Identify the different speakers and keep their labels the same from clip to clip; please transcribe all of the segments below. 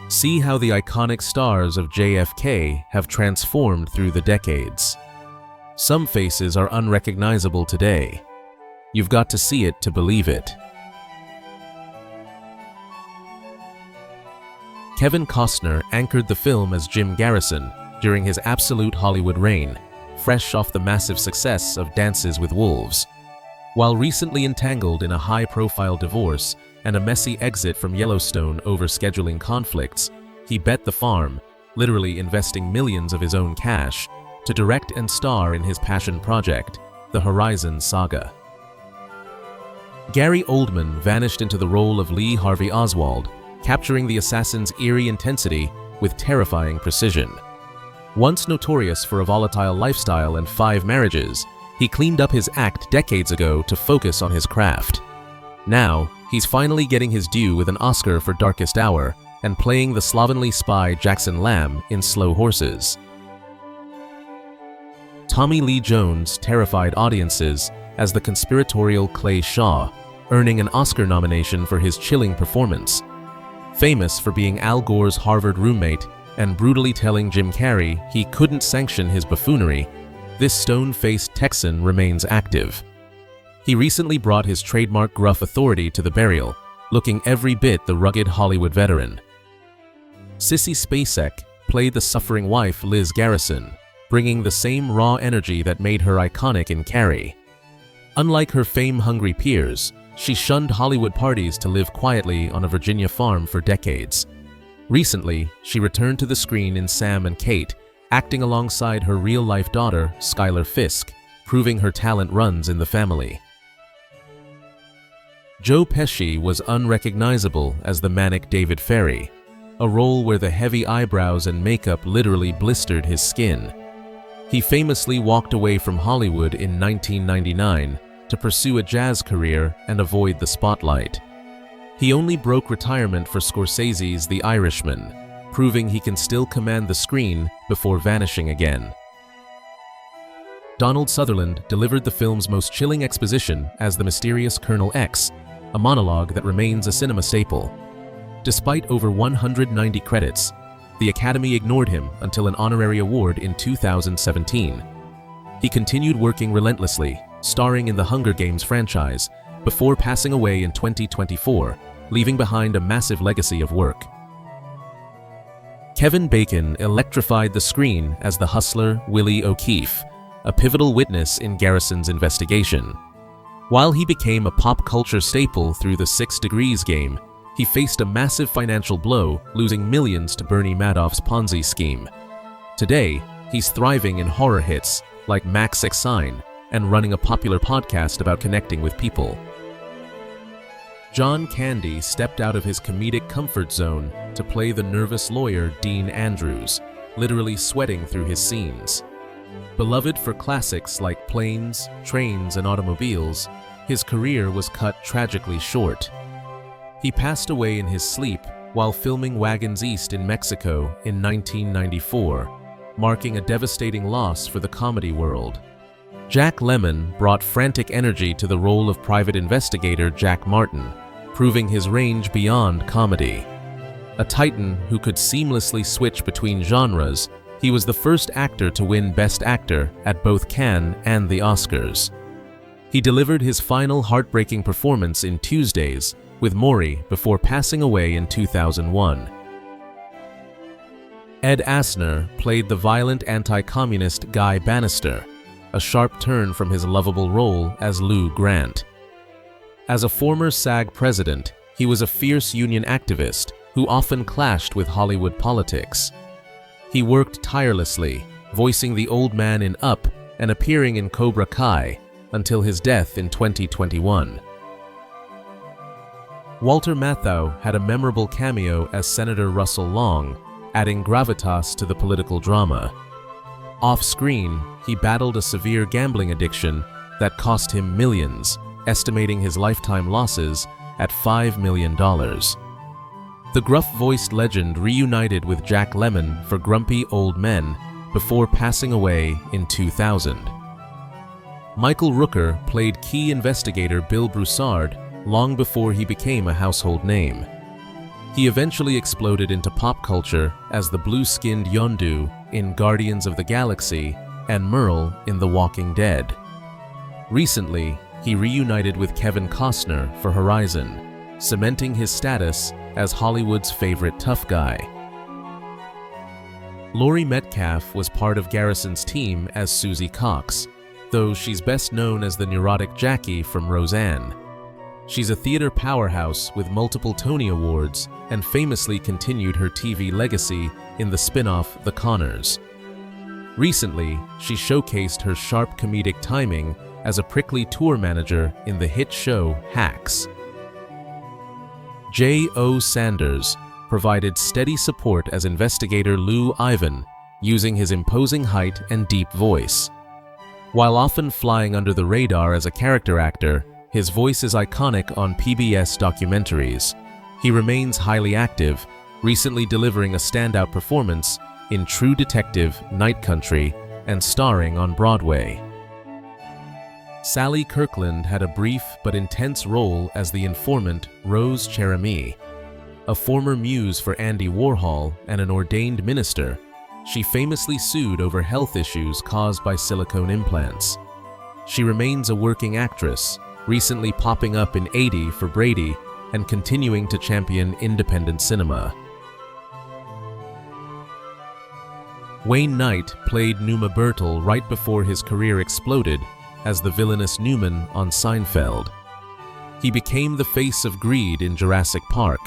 Speaker 1: See how the iconic stars of JFK have transformed through the decades. Some faces are unrecognizable today. You've got to see it to believe it. Kevin Costner anchored the film as Jim Garrison during his absolute Hollywood reign, fresh off the massive success of Dances with Wolves. While recently entangled in a high-profile divorce and a messy exit from Yellowstone over scheduling conflicts, he bet the farm, literally investing millions of his own cash, to direct and star in his passion project, the Horizon saga. Gary Oldman vanished into the role of Lee Harvey Oswald, capturing the assassin's eerie intensity with terrifying precision. Once notorious for a volatile lifestyle and 5 marriages, he cleaned up his act decades ago to focus on his craft. Now, he's finally getting his due with an Oscar for Darkest Hour and playing the slovenly spy Jackson Lamb in Slow Horses. Tommy Lee Jones terrified audiences as the conspiratorial Clay Shaw, earning an Oscar nomination for his chilling performance. Famous for being Al Gore's Harvard roommate and brutally telling Jim Carrey he couldn't sanction his buffoonery, this stone-faced Texan remains active. He recently brought his trademark gruff authority to the burial, looking every bit the rugged Hollywood veteran. Sissy Spacek played the suffering wife Liz Garrison, bringing the same raw energy that made her iconic in Carrie. Unlike her fame-hungry peers, she shunned Hollywood parties to live quietly on a Virginia farm for decades. Recently, she returned to the screen in Sam and Kate, acting alongside her real-life daughter, Skylar Fisk, proving her talent runs in the family. Joe Pesci was unrecognizable as the manic David Ferry, a role where the heavy eyebrows and makeup literally blistered his skin. He famously walked away from Hollywood in 1999 to pursue a jazz career and avoid the spotlight. He only broke retirement for Scorsese's The Irishman, proving he can still command the screen before vanishing again. Donald Sutherland delivered the film's most chilling exposition as the mysterious Colonel X, a monologue that remains a cinema staple. Despite over 190 credits, the Academy ignored him until an honorary award in 2017. He continued working relentlessly, starring in the Hunger Games franchise, before passing away in 2024, leaving behind a massive legacy of work. Kevin Bacon electrified the screen as the hustler Willie O'Keefe, a pivotal witness in Garrison's investigation. While he became a pop culture staple through the 6 Degrees game, he faced a massive financial blow, losing millions to Bernie Madoff's Ponzi scheme. Today, he's thriving in horror hits like Max Exine and running a popular podcast about connecting with people. John Candy stepped out of his comedic comfort zone to play the nervous lawyer Dean Andrews, literally sweating through his scenes. Beloved for classics like Planes, Trains, and Automobiles, his career was cut tragically short. He passed away in his sleep while filming Wagons East in Mexico in 1994, marking a devastating loss for the comedy world. Jack Lemmon brought frantic energy to the role of private investigator Jack Martin, proving his range beyond comedy. A titan who could seamlessly switch between genres, he was the first actor to win Best Actor at both Cannes and the Oscars. He delivered his final heartbreaking performance in Tuesdays with Maury before passing away in 2001. Ed Asner played the violent anti-communist Guy Bannister, a sharp turn from his lovable role as Lou Grant. As a former SAG president, he was a fierce union activist who often clashed with Hollywood politics. He worked tirelessly, voicing the old man in Up and appearing in Cobra Kai until his death in 2021. Walter Matthau had a memorable cameo as Senator Russell Long, adding gravitas to the political drama. Off-screen, he battled a severe gambling addiction that cost him millions, estimating his lifetime losses at $5 million. The gruff-voiced legend reunited with Jack Lemmon for Grumpy Old Men before passing away in 2000. Michael Rooker played key investigator Bill Broussard long before he became a household name. He eventually exploded into pop culture as the blue-skinned Yondu in Guardians of the Galaxy and Merle in The Walking Dead. Recently, he reunited with Kevin Costner for Horizon, cementing his status as Hollywood's favorite tough guy. Laurie Metcalf was part of Garrison's team as Susie Cox, though she's best known as the neurotic Jackie from Roseanne. She's a theater powerhouse with multiple Tony Awards and famously continued her TV legacy in the spin-off The Conners. Recently, she showcased her sharp comedic timing as a prickly tour manager in the hit show Hacks. J.O. Sanders provided steady support as investigator Lou Ivan, using his imposing height and deep voice. While often flying under the radar as a character actor, his voice is iconic on PBS documentaries. He remains highly active, recently delivering a standout performance in True Detective Night Country and starring on Broadway. Sally Kirkland had a brief but intense role as the informant Rose Cherami. A former muse for Andy Warhol and an ordained minister, she famously sued over health issues caused by silicone implants. She remains a working actress, recently popping up in 80 for Brady and continuing to champion independent cinema. Wayne Knight played Numa Bertel right before his career exploded as the villainous Newman on Seinfeld. He became the face of greed in Jurassic Park,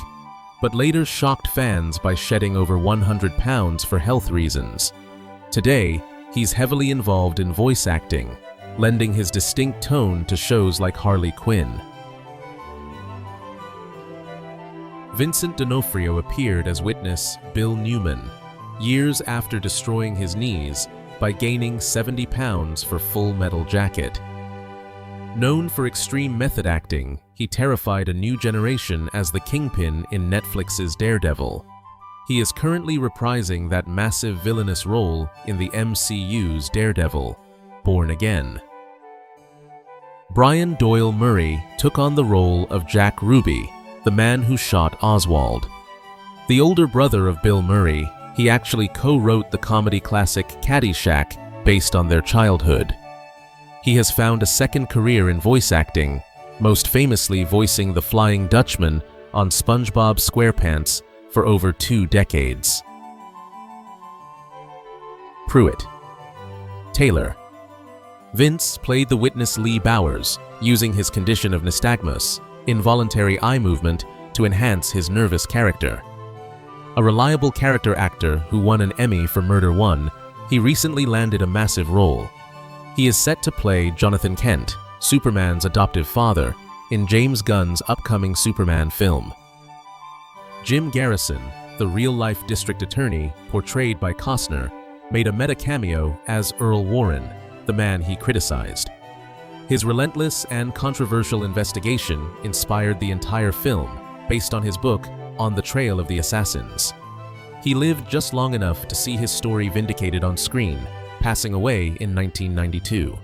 Speaker 1: but later shocked fans by shedding over 100 pounds for health reasons. Today, he's heavily involved in voice acting, lending his distinct tone to shows like Harley Quinn. Vincent D'Onofrio appeared as witness Bill Newman, years after destroying his knees by gaining 70 pounds for Full Metal Jacket. Known for extreme method acting, he terrified a new generation as the Kingpin in Netflix's Daredevil. He is currently reprising that massive villainous role in the MCU's Daredevil, Born Again. Brian Doyle Murray took on the role of Jack Ruby, the man who shot Oswald. The older brother of Bill Murray, he actually co-wrote the comedy classic Caddyshack based on their childhood. He has found a second career in voice acting, most famously voicing the Flying Dutchman on SpongeBob SquarePants for over 2 decades. Pruitt. Taylor. Vince played the witness Lee Bowers, using his condition of nystagmus, involuntary eye movement, to enhance his nervous character. A reliable character actor who won an Emmy for Murder One, he recently landed a massive role. He is set to play Jonathan Kent, Superman's adoptive father, in James Gunn's upcoming Superman film. Jim Garrison, the real-life district attorney portrayed by Costner, made a meta-cameo as Earl Warren, the man he criticized. His relentless and controversial investigation inspired the entire film, based on his book On the Trail of the Assassins. He lived just long enough to see his story vindicated on screen, passing away in 1992.